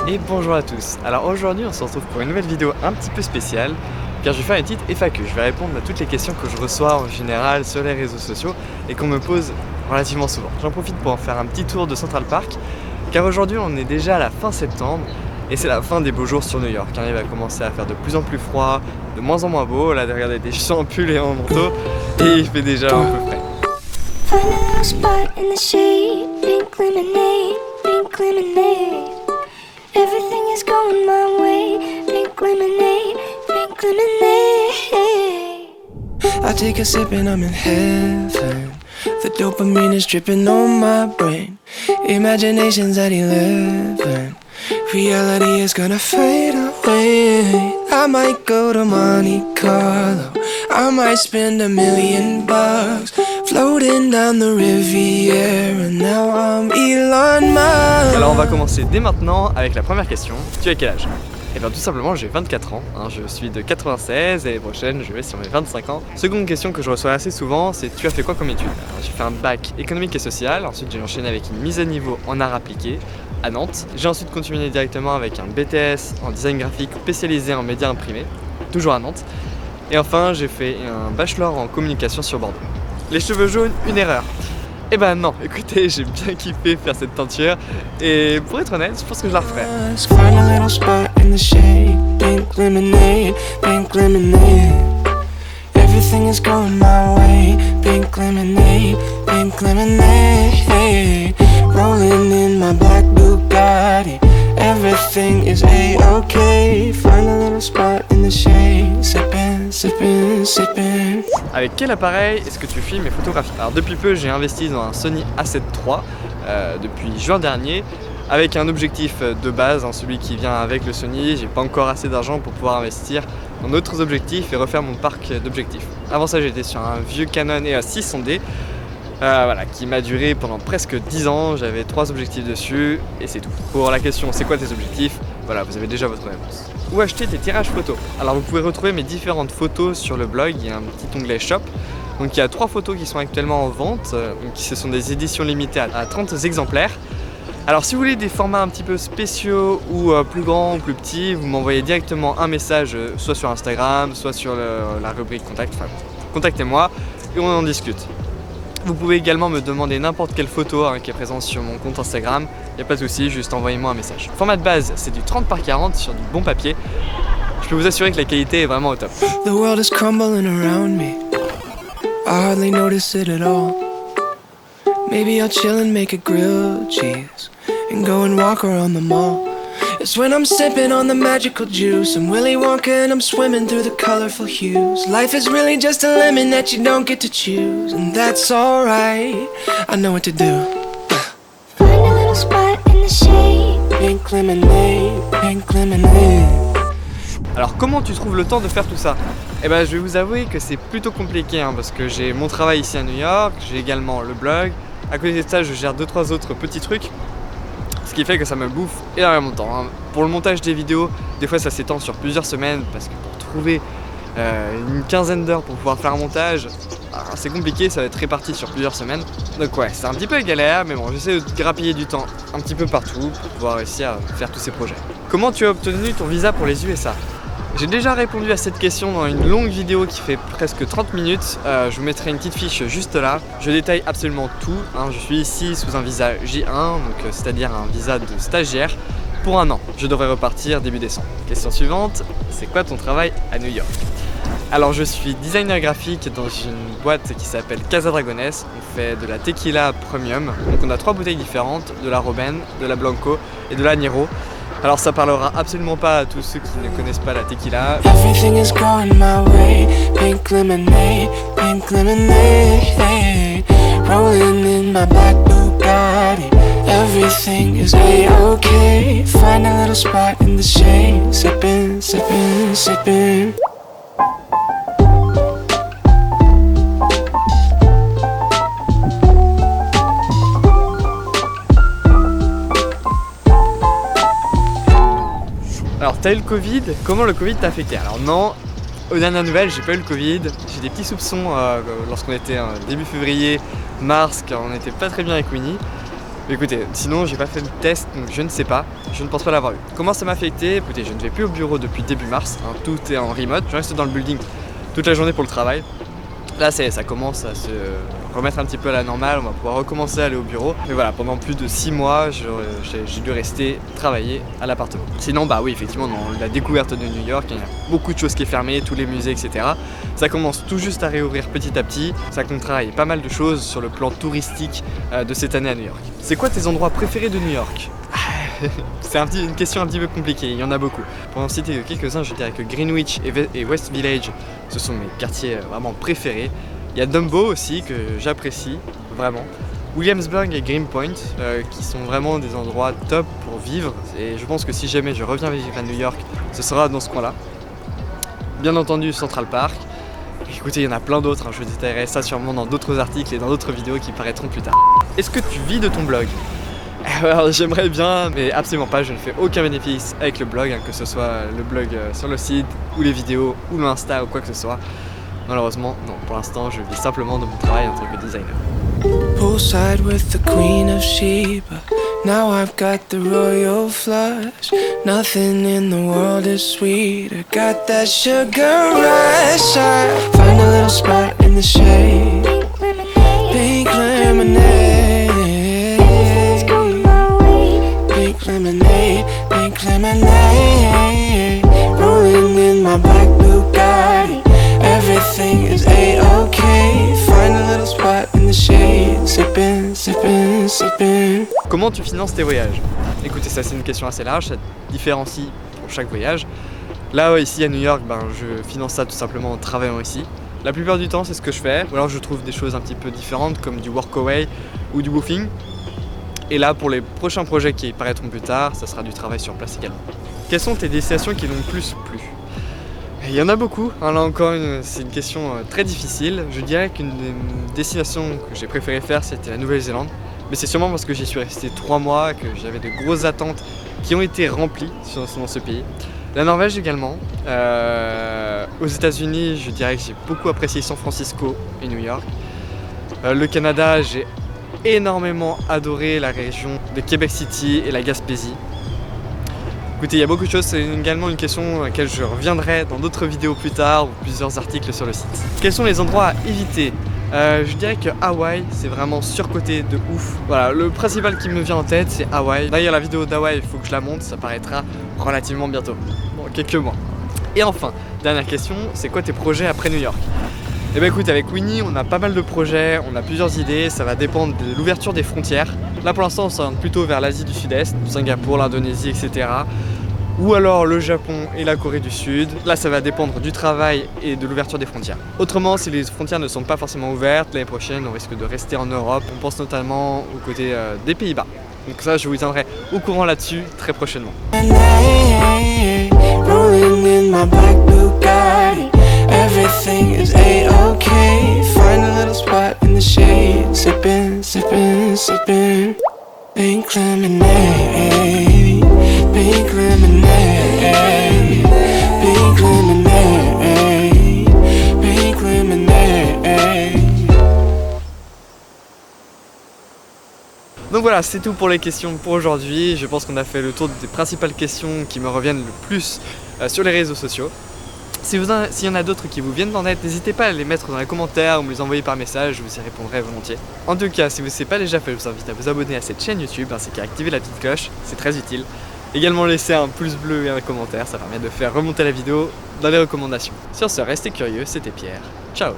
Et bonjour à tous. Alors aujourd'hui on se retrouve pour une nouvelle vidéo un petit peu spéciale car je vais faire une petite FAQ. Je vais répondre à toutes les questions que je reçois en général sur les réseaux sociaux et qu'on me pose relativement souvent. J'en profite pour en faire un petit tour de Central Park car aujourd'hui on est déjà à la fin septembre et c'est la fin des beaux jours sur New York. Il va commencer à faire de plus en plus froid, de moins en moins beau. Là regardez, je suis en pull et en manteau et il fait déjà un peu frais. Find a little spot in the shade, pink lemonade. Everything is going my way, pink lemonade, pink lemonade. I take a sip and I'm in heaven. The dopamine is dripping on my brain. Imagination's at 11. Reality is gonna fade away. I might go to Monte Carlo. I might spend $1 million floating down the Riviera. Now I'm Elon Musk. Alors on va commencer dès maintenant avec la première question. Tu as quel âge? Eh bien tout simplement j'ai 24 ans, je suis de 96 et l'année prochaine je vais sur mes 25 ans. Seconde question que je reçois assez souvent, c'est tu as fait quoi comme études? J'ai fait un bac économique et social, ensuite j'ai enchaîné avec une mise à niveau en art appliqué à Nantes. J'ai ensuite continué directement avec un BTS en design graphique spécialisé en médias imprimés, toujours à Nantes. Et enfin j'ai fait un bachelor en communication sur Bordeaux. Les cheveux jaunes, une erreur. Eh ben non, écoutez, j'ai bien kiffé faire cette teinture et pour être honnête, je pense que je la referai. Find a little spot in the shade, pink lemonade, pink lemonade. Everything is going my way, pink lemonade, pink lemonade. Rolling in my black Bugatti, everything is a-okay. Find a little spot in the shade, sipping, sipping, sipping. Avec quel appareil est-ce que tu filmes et photographies? Alors depuis peu j'ai investi dans un Sony A7 III depuis juin dernier avec un objectif de base, celui qui vient avec le Sony. J'ai pas encore assez d'argent pour pouvoir investir dans d'autres objectifs et refaire mon parc d'objectifs. Avant ça j'étais sur un vieux Canon EOS 600D qui m'a duré pendant presque 10 ans. J'avais 3 objectifs dessus et c'est tout. Pour la question c'est quoi tes objectifs? Voilà, vous avez déjà votre réponse. Où acheter tes tirages photos? Alors vous pouvez retrouver mes différentes photos sur le blog, il y a un petit onglet shop. Donc il y a 3 photos qui sont actuellement en vente, donc ce sont des éditions limitées à 30 exemplaires. Alors si vous voulez des formats un petit peu spéciaux ou plus grands ou plus petits, vous m'envoyez directement un message soit sur Instagram, soit sur la rubrique contact, contactez-moi et on en discute. Vous pouvez également me demander n'importe quelle photo qui est présente sur mon compte Instagram, il n'y a pas de souci, juste envoyez-moi un message. Format de base, c'est du 30x40 sur du bon papier. Je peux vous assurer que la qualité est vraiment au top. The world is crumbling around me. I hardly notice it at all. Maybe I'll chill and make a grilled cheese and go and walk around the mall. It's when I'm sipping on the magical juice. I'm Willy Wonka and I'm swimming through the colorful hues. Life is really just a lemon that you don't get to choose, and that's alright. I know what to do. Find a little spot in the shade. Pink lemonade, pink lemonade. Alors comment tu trouves le temps de faire tout ça? Eh ben je vais vous avouer que c'est plutôt compliqué parce que j'ai mon travail ici à New York, j'ai également le blog. À côté de ça je gère 2-3 autres petits trucs. Ce qui fait que ça me bouffe énormément de temps. Pour le montage des vidéos, des fois ça s'étend sur plusieurs semaines parce que pour trouver une quinzaine d'heures pour pouvoir faire un montage, c'est compliqué, ça va être réparti sur plusieurs semaines. Donc ouais, c'est un petit peu galère, mais bon, j'essaie de grappiller du temps un petit peu partout pour pouvoir réussir à faire tous ces projets. Comment tu as obtenu ton visa pour les USA? J'ai déjà répondu à cette question dans une longue vidéo qui fait presque 30 minutes. Je vous mettrai une petite fiche juste là. Je détaille absolument tout. Je suis ici sous un visa J1, donc c'est-à-dire un visa de stagiaire pour 1 an. Je devrais repartir début décembre. Question suivante, c'est quoi ton travail à New York? Alors je suis designer graphique dans une boîte qui s'appelle Casa Dragones. On fait de la tequila premium. Donc on a 3 bouteilles différentes, de la Robin, de la Blanco et de la Nero. Alors ça parlera absolument pas à tous ceux qui ne connaissent pas la tequila. Everything is going my way, pink lemonade, pink lemonade. Rolling in my black Bugatti, everything is a-okay. Find a little spot in the shade, sipping, sipping, sipping. Alors t'as eu le Covid, comment le Covid t'a affecté? Alors non, aux dernières nouvelles j'ai pas eu le Covid, j'ai des petits soupçons lorsqu'on était début février, mars, car on n'était pas très bien avec Winnie. Écoutez, sinon j'ai pas fait le test, donc je ne sais pas, je ne pense pas l'avoir eu. Comment ça m'a affecté? Écoutez, je ne vais plus au bureau depuis début mars, hein, tout est en remote, je reste dans le building toute la journée pour le travail. Là ça commence à se remettre un petit peu à la normale, on va pouvoir recommencer à aller au bureau. Mais voilà, pendant plus de 6 mois, j'ai dû rester travailler à l'appartement. Sinon, bah oui, effectivement, dans la découverte de New York, il y a beaucoup de choses qui est fermées, tous les musées, etc. Ça commence tout juste à réouvrir petit à petit. Ça contrarie pas mal de choses sur le plan touristique de cette année à New York. C'est quoi tes endroits préférés de New York? C'est une question un petit peu compliquée, il y en a beaucoup. Pour en citer quelques-uns, je dirais que Greenwich et West Village, ce sont mes quartiers vraiment préférés. Il y a Dumbo aussi, que j'apprécie vraiment. Williamsburg et Greenpoint, qui sont vraiment des endroits top pour vivre. Et je pense que si jamais je reviens vivre à New York, ce sera dans ce coin-là. Bien entendu, Central Park. Écoutez, il y en a plein d'autres, hein. Je vous détaillerai ça sûrement dans d'autres articles et dans d'autres vidéos qui paraîtront plus tard. Est-ce que tu vis de ton blog? Alors j'aimerais bien, mais absolument pas, je ne fais aucun bénéfice avec le blog, hein, que ce soit le blog sur le site, ou les vidéos, ou l'Insta, ou quoi que ce soit. Malheureusement, non, pour l'instant, je vis simplement de mon travail en tant que designer. Poolside with the Queen of Sheba. Now I've got the royal flush. Nothing in the world is sweeter. Got that sugar rush. I find a little spot in the shade. Pink lemonade. Pink lemonade. Pink lemonade. Rolling in my black Bugatti. Everything is a-okay. Find a little spot in the shade. Sippin', sippin', sippin'. Comment tu finances tes voyages? Écoutez, ça c'est une question assez large, ça différencie pour chaque voyage. Là, ici à New York, je finance ça tout simplement en travaillant ici. La plupart du temps, c'est ce que je fais. Ou alors je trouve des choses un petit peu différentes comme du workaway ou du woofing. Et là, pour les prochains projets qui paraîtront plus tard, ça sera du travail sur place également. Quelles sont tes destinations qui t'ont le plus plu? Il y en a beaucoup, hein, là encore c'est une question très difficile. Je dirais qu'une des destinations que j'ai préféré faire c'était la Nouvelle-Zélande. Mais c'est sûrement parce que j'y suis resté 3 mois, que j'avais de grosses attentes qui ont été remplies dans ce pays. La Norvège également. Aux États-Unis, je dirais que j'ai beaucoup apprécié San Francisco et New York. Le Canada, j'ai énormément adoré la région de Québec City et la Gaspésie. Écoutez, il y a beaucoup de choses, c'est également une question à laquelle je reviendrai dans d'autres vidéos plus tard ou plusieurs articles sur le site. Quels sont les endroits à éviter? Je dirais que Hawaï, c'est vraiment surcoté de ouf. Voilà, le principal qui me vient en tête, c'est Hawaï. D'ailleurs, la vidéo d'Hawaï, il faut que je la monte, ça paraîtra relativement bientôt, dans quelques mois. Et enfin, dernière question, c'est quoi tes projets après New York? Eh bien écoute, avec Winnie, on a pas mal de projets, on a plusieurs idées, ça va dépendre de l'ouverture des frontières. Là pour l'instant, on s'oriente plutôt vers l'Asie du Sud-Est, Singapour, l'Indonésie, etc. Ou alors le Japon et la Corée du Sud. Là, ça va dépendre du travail et de l'ouverture des frontières. Autrement, si les frontières ne sont pas forcément ouvertes, l'année prochaine, on risque de rester en Europe. On pense notamment aux côtés des Pays-Bas. Donc ça, je vous tiendrai au courant là-dessus très prochainement. Everything is a-okay. Find a little spot in the shade. Sippin', sippin', sippin'. Pink lemonade. Pink lemonade. Pink lemonade. Pink lemonade. Donc voilà, c'est tout pour les questions pour aujourd'hui. Je pense qu'on a fait le tour des principales questions qui me reviennent le plus sur les réseaux sociaux. S'il y en a d'autres qui vous viennent en tête, n'hésitez pas à les mettre dans les commentaires ou me les envoyer par message, je vous y répondrai volontiers. En tout cas, si vous ne l'avez pas déjà fait, je vous invite à vous abonner à cette chaîne YouTube ainsi qu'à activer la petite cloche, c'est très utile. Également laisser un pouce bleu et un commentaire, ça permet de faire remonter la vidéo dans les recommandations. Sur ce, restez curieux, c'était Pierre. Ciao.